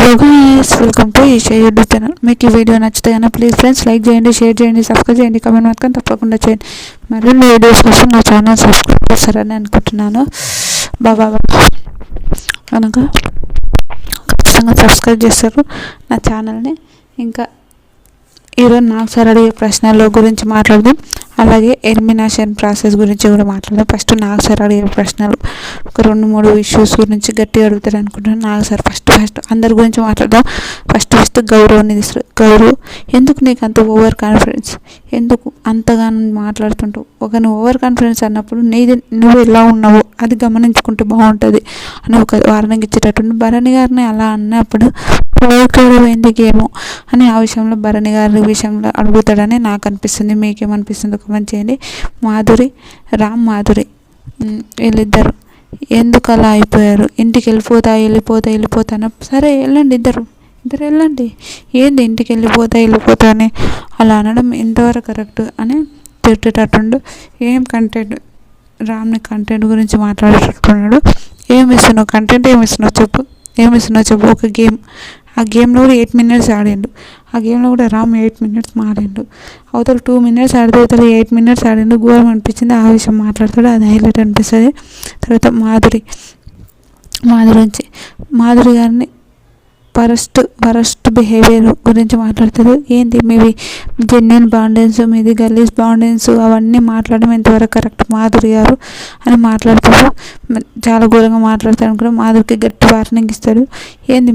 Hello guys, welcome to Isha YouTube channel. మీకు ఈ వీడియో నచ్చితే కనుక ప్లీజ్ ఫ్రెండ్స్ లైక్ చేయండి, షేర్ చేయండి, సబ్స్క్రైబ్ చేయండి, కామెంట్ మాత్రం తప్పకుండా చేయండి. మరిన్ని వీడియోస్ కోసం నా ఛానల్ సబ్స్క్రైబ్ చేస్తారని అనుకుంటున్నాను. బాబా కనుక ఖచ్చితంగా సబ్స్క్రైబ్ చేస్తారు నా ఛానల్ని. ఇంకా ఈరోజు నాకు సార్ అడిగే ప్రశ్నల గురించి మాట్లాడదాం, అలాగే ఎలిమినేషన్ ప్రాసెస్ గురించి కూడా మాట్లాడదాం. ఫస్ట్ నాకు సార్ అడిగే ప్రశ్నలు ఒక 2-3 ఇష్యూస్ గురించి గట్టిగా అడుగుతారు అనుకుంటున్నాను. నాకు సార్ ఫస్ట్ అందరి గురించి మాట్లాడదాం. ఫస్ట్ గౌరవాన్ని తీసుకు. గౌరవ్, ఎందుకు నీకు అంత ఓవర్ కాన్ఫిడెన్స్? ఎందుకు అంతగానో మాట్లాడుతుంటావు? నువ్వు ఓవర్ కాన్ఫిడెన్స్ అన్నప్పుడు నువ్వు ఎలా ఉన్నావో అది గమనించుకుంటే బాగుంటుంది అని ఒక వార్నింగ్ ఇచ్చేటట్టు. భరణి గారిని అలా అన్నప్పుడు ఎందుకేమో అని ఆ విషయంలో భరణి గారి విషయంలో అడుగుతాడని నాకు అనిపిస్తుంది. మీకేమనిపిస్తుందో కామెంట్ చేయండి. మాధురి వీళ్ళిద్దరు ఎందుకు అలా అయిపోయారు? ఇంటికి వెళ్ళిపోతాను. సరే వెళ్ళండి, ఇద్దరు వెళ్ళండి. ఏంది ఇంటికి వెళ్ళిపోతా అని అలా అనడం ఎంతవరకు కరెక్ట్ అని తిట్టేటట్టుండు. ఏం కంటెంట్, రామ్ని కంటెంట్ గురించి మాట్లాడేటట్టున్నాడు. కంటెంట్ ఏమి ఇస్తున్నావు చెప్పు. ఒక గేమ్, ఆ గేమ్లో కూడా 8 minutes ఆడిండు. ఆ గేమ్లో కూడా రామ్ 8 minutes ఆడిండు. అవతల 2 minutes ఆడితే అవతల 8 minutes ఆడిండు. ఘోరం అనిపించింది. ఆ విషయం మాట్లాడతాడు, అది హైలైట్ అనిపిస్తుంది. తర్వాత మాధురి గారిని వరస్ట్ బిహేవియర్ గురించి మాట్లాడతారు. ఏంది మీవి జెన్యున్ బాండెన్స్, మీది గలీజ్ బాండెన్స్, అవన్నీ మాట్లాడడం ఎంతవరకు కరెక్ట్ మాధురి గారు అని మాట్లాడతారు. చాలా ఘోరంగా మాట్లాడతారు అనుకున్నా. మాధురికి గట్టి వార్నింగ్ ఇస్తాడు. ఏంది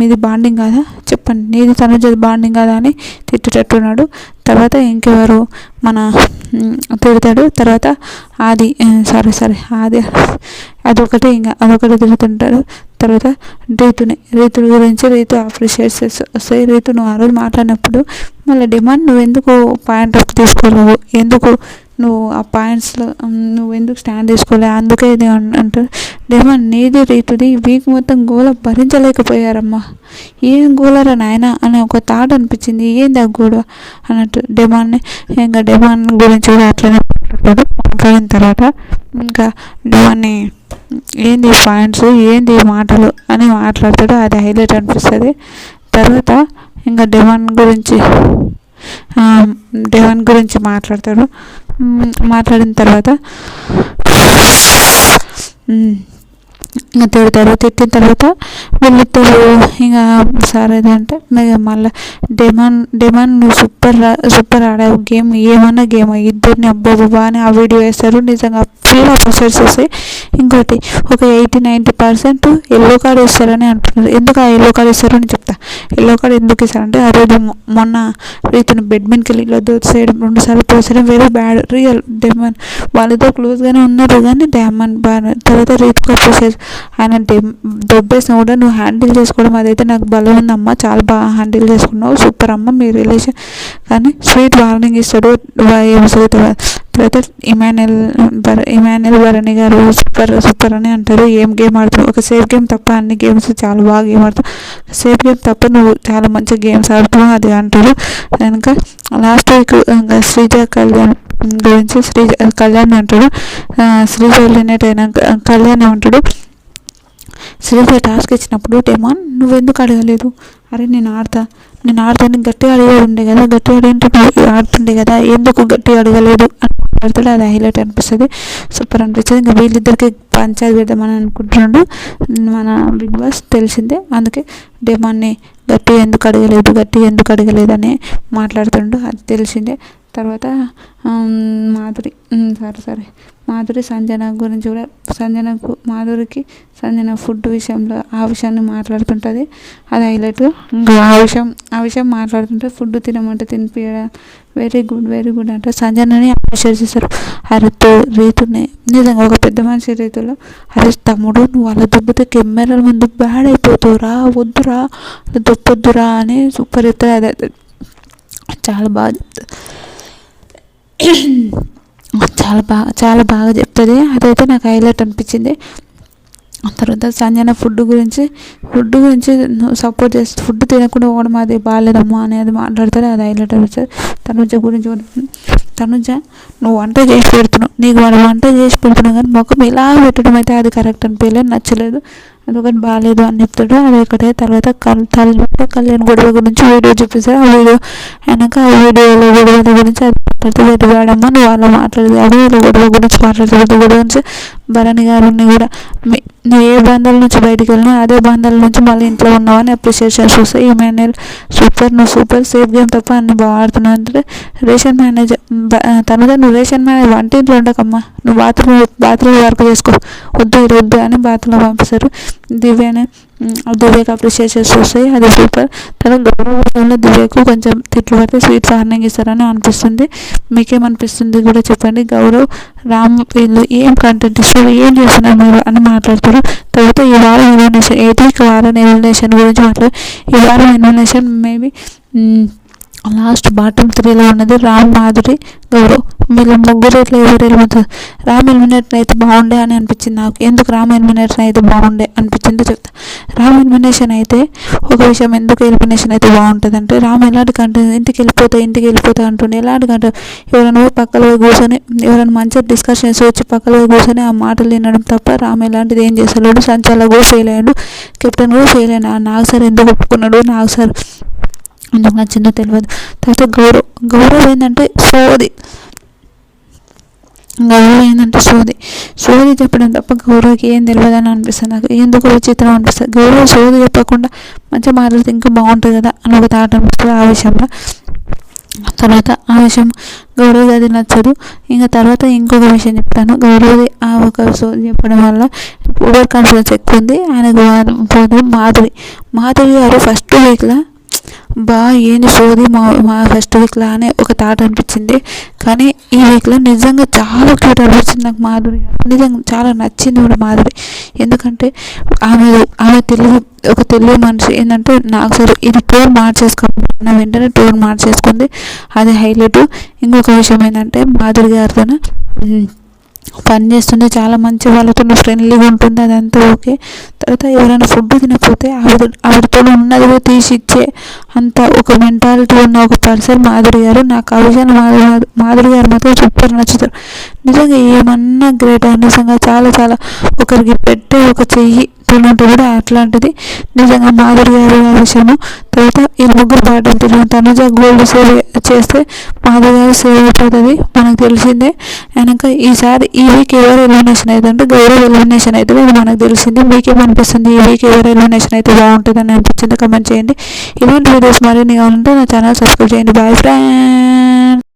మీది బాండింగ్ కాదా? చెప్పండి, నీది తనుజది బాండింగ్ కాదా అని తిట్టేటట్టున్నాడు. తర్వాత ఇంకెవరు తిడతాడు. తర్వాత ఆది అదొకటి తిడుతుంటాడు. తర్వాత రీతు గురించి అప్రిషియేట్ వస్తాయి. రీతు, నువ్వు ఆ రోజు మాట్లాడినప్పుడు మళ్ళీ డిమాండ్ నువ్వు ఎందుకు పాయింట్ అప్ తీసుకోలేవు, ఎందుకు నువ్వు ఆ పాయింట్స్లో నువ్వు ఎందుకు స్టాండ్ తీసుకోలే, అందుకే ఇది అంటారు. డిమాండ్ నీది రీతుది వీక్ మొత్తం గోల భరించలేకపోయారమ్మా. ఏం గోలరా నాయన అని ఒక థాట్ అనిపించింది. ఏంది ఆ గోడ అన్నట్టు డిమాండ్ని. ఇంకా డిమాండ్ గురించి కూడా అట్లనే మాట్లాడిన తర్వాత ఇంకా డిమాండ్ని ఏంది పాయింట్స్, ఏంది మాటలు అని మాట్లాడతాడు. అది హైలైట్ అనిపిస్తుంది. తర్వాత ఇంకా డిమాండ్ గురించి మాట్లాడతాడు. మాట్లాడిన తర్వాత ఇంకా తిట్టిన తర్వాత వీళ్ళిద్దరు ఇంకా సరే అంటే మళ్ళీ డిమాండ్ నువ్వు సూపర్ ఆడావు గేమ్, ఏమన్నా గేమ్, ఇద్దరిని అబ్బా అని ఆ వీడియో వేస్తారు. నిజంగా ఫుల్ అప్సెట్స్ వస్తాయి. ఇంకోటి ఒక 80-90% ఎల్లో కార్డ్ ఇస్తారని అంటున్నారు. ఎందుకు ఆ ఎల్లో కార్డ్ ఇస్తారో అని చెప్తా. ఎల్లో కార్డ్ ఎందుకు ఇస్తారంటే ఆ రోజు మొన్న రీతుని బెడ్ మీదకి వెళ్ళి ఇలా దోసేయడం, 2 సార్లు తోసేయడం వెరీ బ్యాడ్. రియల్ డెమన్ వాళ్ళతో క్లోజ్గానే ఉన్నారు కానీ డెమన్ బాగా. తర్వాత రీతుకు అప్రిషియేట్, ఆయన దొబ్బేసిన కూడా నువ్వు హ్యాండిల్ చేసుకోవడం అదైతే నాకు బలం ఉందమ్మా, చాలా బాగా హ్యాండిల్ చేసుకున్నావు, సూపర్ అమ్మ మీ రిలేషన్ కానీ స్వీట్ వార్నింగ్ ఇస్తాడు. తర్వాత ఇమాన్యుల్ భరణి గారు సూపర్ అని అంటారు. ఏం గేమ్ ఆడుతున్నావు? ఒక సేఫ్ గేమ్ తప్ప అన్ని గేమ్స్ చాలా బాగా గేమ్ ఆడుతావు, సేఫ్ గేమ్ తప్ప నువ్వు చాలా మంచి గేమ్స్ ఆడుతున్నావు అది అంటారు. కనుక లాస్ట్ వీక్ శ్రీజ కళ్యాణ్ అంటాడు. శ్రీజ ఎలిమినేట్ అయినా కళ్యాణ్ ఏమంటాడు, శ్రీజ టాస్క్ ఇచ్చినప్పుడు డెమాన్ నువ్వెందుకు అడగలేదు? అరే నేను ఆడతాను గట్టిగా అడిగేది కదా, గట్టిగా అడిగింటే నువ్వు ఆడుతుండే కదా, ఎందుకు గట్టిగా అడగలేదు అని మాట్లాడుతాడు. అది హైలైట్ అనిపిస్తుంది, సూపర్ అనిపిస్తుంది. ఇంకా వీళ్ళిద్దరికి పంచాయతీ పెడదామని అనుకుంటున్నాడు మన బిగ్ బాస్, తెలిసిందే. అందుకే డెమాన్ని గట్టిగా ఎందుకు అడగలేదు అని మాట్లాడుతుండు, అది తెలిసిందే. తర్వాత మాధురి సంజన గురించి కూడా సంజన ఫుడ్ విషయంలో ఆ విషయాన్ని మాట్లాడుతుంటుంది. అది హైలైట్. ఇంకా ఆ విషయం మాట్లాడుతుంటే ఫుడ్ తినమంటే తినిపించడం వెరీ గుడ్ అంటే సంజనని అప్రిషియేట్ చేస్తారు. రీతుని నిజంగా ఒక పెద్ద మనిషి రీతులో, అరే తమ్ముడు నువ్వు అలా దొబ్బితే కెమెరాల ముందు బ్యాడ్ అయిపోతావురా, వద్దురా అలా దొబ్బొద్దురా అని సూపర్ చెప్తారు. అదే చాలా బాగా చెప్తారు, చాలా బాగా చెప్తుంది. అదైతే నాకు హైలైట్ అనిపించింది. తర్వాత సంజన ఫుడ్ గురించి సపోర్ట్ చేస్తుంది. ఫుడ్ తినకుండా పోవడం అది బాగాలేదమ్మా అనేది మాట్లాడతారు. అది హైలైట్ అనిపిస్తుంది. తనుజ గురించి తనుజ నువ్వు వంట చేసి పెడుతున్నావు, నీకు వాడు వంట చేసి పెడుతున్నావు కానీ ముఖం ఇలా పెట్టడం అయితే అది కరెక్ట్ అనిపించలేదు, నచ్చలేదు. అదొకటి బాగాలేదు అని చెప్తాడు. అదొకటే. తర్వాత కళ్యాణ్ గొడవ గురించి వీడియో చూపిస్తారు. ఆ వీడియో అయినాక ఆ వీడియోలో గొడవల గురించి అది మాట్లాడుతూ వాడమ్మ నువ్వు అలా మాట్లాడదు అది గొడవ గురించి మాట్లాడుతుంది. గొడవ గురించి భరణి గారిని కూడా నువ్వు ఏ బంధాల నుంచి బయటికి వెళ్ళినా అదే బంధాల నుంచి మళ్ళీ ఇంట్లో ఉన్నావని అప్రిషియేషన్స్ వస్తాయి. ఈమెయిల్ సూపర్, నువ్వు సూపర్, సేఫ్ గేమ్ తప్ప అన్ని బాగా ఆడుతున్నావు అంటే రేషన్ మేనేజర్ తర్వాత నువ్వు రేషన్ మేనేజర్ వంటింట్లో ఉండకమ్మా, నువ్వు బాత్రూమ్ వర్క్ చేసుకో, వద్దు అని బాత్రూంలో పంపిస్తారు. దివ్యకు అప్రిషియేషన్స్ వస్తాయి. అది సూపర్. తర్వాత గౌరవంలో దివ్యకు కొంచెం తిట్లు పడితే స్వీట్ వార్నింగ్ ఇస్తారని అనిపిస్తుంది. మీకేమనిపిస్తుంది కూడా చెప్పండి. గౌరవ్ రామ్ వీళ్ళు ఏం కంటెంట్ ఇస్తారు, ఏం చేస్తున్నారు మీరు అని మాట్లాడతారు. తర్వాత ఈ వారం ఎలిమినేషన్ 8 వీక్ వారం ఎలిమినేషన్ గురించి మాట్లాడారు. ఈ వారం ఎలిమినేషన్ మేబీ లాస్ట్ బాటమ్ 3లో ఉన్నది రామ్, మాధురి, గౌరవ్. వీళ్ళ ముగ్గురు ఇట్లా ఎవరు వెళ్ళిపోతుంది. రామ్ ఎలిమినేషన్ అయితే బాగుండే అని అనిపించింది నాకు. ఎందుకు రామ్ ఎలిమినేషన్ అయితే బాగుండే అనిపించిందో చెప్తా. రామ్ ఎలిమినేషన్ అయితే ఒక విషయం, ఎందుకు ఎలిమినేషన్ అయితే బాగుంటుంది అంటే రామ్ ఎలాంటి కంటెంట్ ఇంటికి వెళ్ళిపోతా అంటుండే. ఎలాంటి కంటెంట్ ఎవరైనా పోయి పక్కన పోయి కూర్చొని ఎవరైనా మంచిగా డిస్కషన్స్ వచ్చి పక్కన పోయి కూర్చొని ఆ మాటలు వినడం తప్ప రామ్ ఎలాంటిది ఏం చేస్తలేడు. సంచాలక్ కూడా ఫెయిల్ అయ్యాడు, కెప్టెన్ కూడా ఫెయిల్ అయ్యాడు. నాగ్ సార్ ఎందుకు ఒప్పుకున్నాడు, నాగ్ సార్ ఎందుకు నచ్చిందో తెలియదు. తర్వాత గౌరవ్ ఏంటంటే సోది చెప్పడం తప్ప గౌరవ్కి ఏం తెలియదు అని అనిపిస్తుంది నాకు. ఎందుకు విచిత్రం అనిపిస్తుంది. గౌరవ్ సోది చెప్పకుండా మంచిగా మాట్లాడితే ఇంకా బాగుంటుంది కదా అని ఒక థాట్ అనిపిస్తుంది ఆ విషయంలో. తర్వాత ఆ విషయం గౌరవ్ అది నచ్చదు. ఇంకా తర్వాత ఇంకొక విషయం చెప్తాను. గౌరవ్ది ఆ ఒక సోది చెప్పడం వల్ల ఓవర్ కాన్ఫిడెన్స్ ఎక్కువ ఉంది ఆయనకు. మాధురి గారు ఫస్ట్ వీక్లో ఏంది సోది మా ఫస్ట్ వీక్లో అనే ఒక థాట్ అనిపించింది. కానీ ఈ వీక్లో నిజంగా చాలా క్యూట్ అనిపించింది నాకు మాధురి. నిజంగా చాలా నచ్చింది కూడా మాధురి. ఎందుకంటే ఆమె తెలుగు మనిషి ఏంటంటే నాకు సరే ఇది టోన్ మార్చేసుకోవాలి వెంటనే టోన్ మార్చేసుకుంది. అది హైలైట్. ఇంకొక విషయం ఏంటంటే మాధురి గారితో పని చేస్తుంది, చాలా మంచి వాళ్ళతో ఫ్రెండ్లీగా ఉంటుంది, అదంతా ఓకే. తర్వాత ఎవరైనా ఫుడ్ తినకపోతే ఆవిడతో ఉన్నది కూడా తీసి ఇచ్చే అంత ఒక మెంటాలిటీ ఉన్న ఒక పర్సన్ మాధురి గారు. నాకు ఆ విషయాన్ని మాధురి గారు మాత్రం సూపర్ నచ్చుతారు. నిజంగా ఏమన్నా గ్రేట్. నిజంగా చాలా చాలా ఒకరికి పెట్టే ఒక చెయ్యి ఉంటుంది కూడా అట్లాంటిది నిజంగా మాధురి గారు ఆ విషయము. తర్వాత ఈ ముగ్గురు పాటలు తిరిగి తనుజ గోల్డ్ సేవ్ చేస్తే మాధురి గారు సేవ్ అయిపోతుంది మనకు తెలిసిందే. వెనక ఈసారి ఈ వీక్ ఎవరు ఎలిమినేషన్ అయితే అంటే గౌరవ్ ఎలిమినేషన్ అవుతుంది, అది మనకు తెలిసింది. మీకేమనిపిస్తుంది ఈ వీక్ ఎవరు ఎలిమినేషన్ అయితే బాగుంటుంది అని అనిపించింది కమెంట్ చేయండి. ఇలాంటి వీడియోస్ మరిన్ని కావాలంటే నా ఛానల్ సబ్స్క్రైబ్ చేయండి. Bye friends.